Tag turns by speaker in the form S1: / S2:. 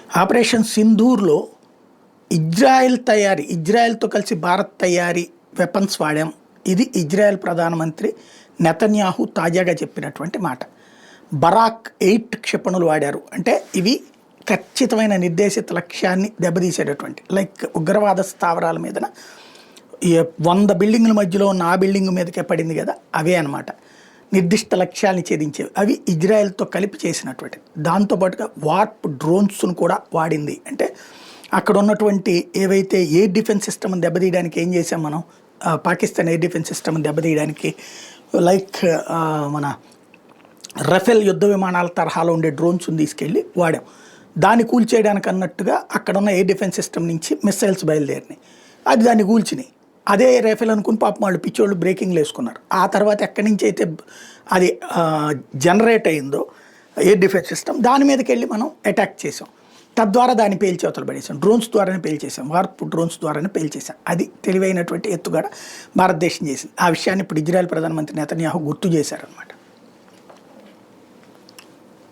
S1: Operation సింధూర్లో ఇజ్రాయెల్తో కలిసి భారత్ తయారీ weapons వాడాం. ఇది ఇజ్రాయెల్ ప్రధానమంత్రి నెతన్యాహు తాజాగా చెప్పినటువంటి మాట. బరాక్ 8 క్షిపణులు వాడారు అంటే ఇవి ఖచ్చితమైన నిర్దేశిత లక్ష్యాన్ని దెబ్బతీసేటటువంటి, లైక్ ఉగ్రవాద స్థావరాల మీదన 100 బిల్డింగుల మధ్యలో ఉన్న ఆ బిల్డింగ్ మీదకే పడింది కదా, అవే అనమాట నిర్దిష్ట లక్ష్యాన్ని ఛేదించేవి. అవి ఇజ్రాయెల్తో కలిపి చేసినటువంటి. దాంతోపాటుగా వార్ప్ డ్రోన్స్ను కూడా వాడింది. అంటే అక్కడ ఉన్నటువంటి ఏవైతే ఎయిర్ డిఫెన్స్ సిస్టమ్ని దెబ్బతీయడానికి ఏం చేసాం మనం, పాకిస్తాన్ ఎయిర్ డిఫెన్స్ సిస్టమ్ని దెబ్బతీయడానికి లైక్ మన రఫేల్ యుద్ధ విమానాల తరహాలో ఉండే డ్రోన్స్ని తీసుకెళ్ళి వాడాం. దాన్ని కూల్చేయడానికి అన్నట్టుగా అక్కడ ఉన్న ఎయిర్ డిఫెన్స్ సిస్టమ్ నుంచి మిస్సైల్స్ బయలుదేరినాయి, అది దాన్ని కూల్చినాయి. అదే రైఫిల్ అనుకుని పాపం వాళ్ళు పిచ్చోళ్ళు బ్రేకింగ్లు వేసుకున్నారు. ఆ తర్వాత ఎక్కడి నుంచి అయితే అది జనరేట్ అయిందో ఎయిర్ డిఫెన్స్ సిస్టమ్, దాని మీదకి వెళ్ళి మనం అటాక్ చేసాం. తద్వారా దాన్ని పేల్చేవతలు పడేసాం. డ్రోన్స్ ద్వారానే పేల్చేసాం, వార్ప్ డ్రోన్స్ ద్వారానే పేల్చేసాం. అది తెలివైనటువంటి ఎత్తుగడ భారతదేశం చేసింది. ఆ విషయాన్ని ఇప్పుడు ఇజ్రాయెల్ ప్రధానమంత్రి నెతన్యాహు గుర్తు చేశారనమాట.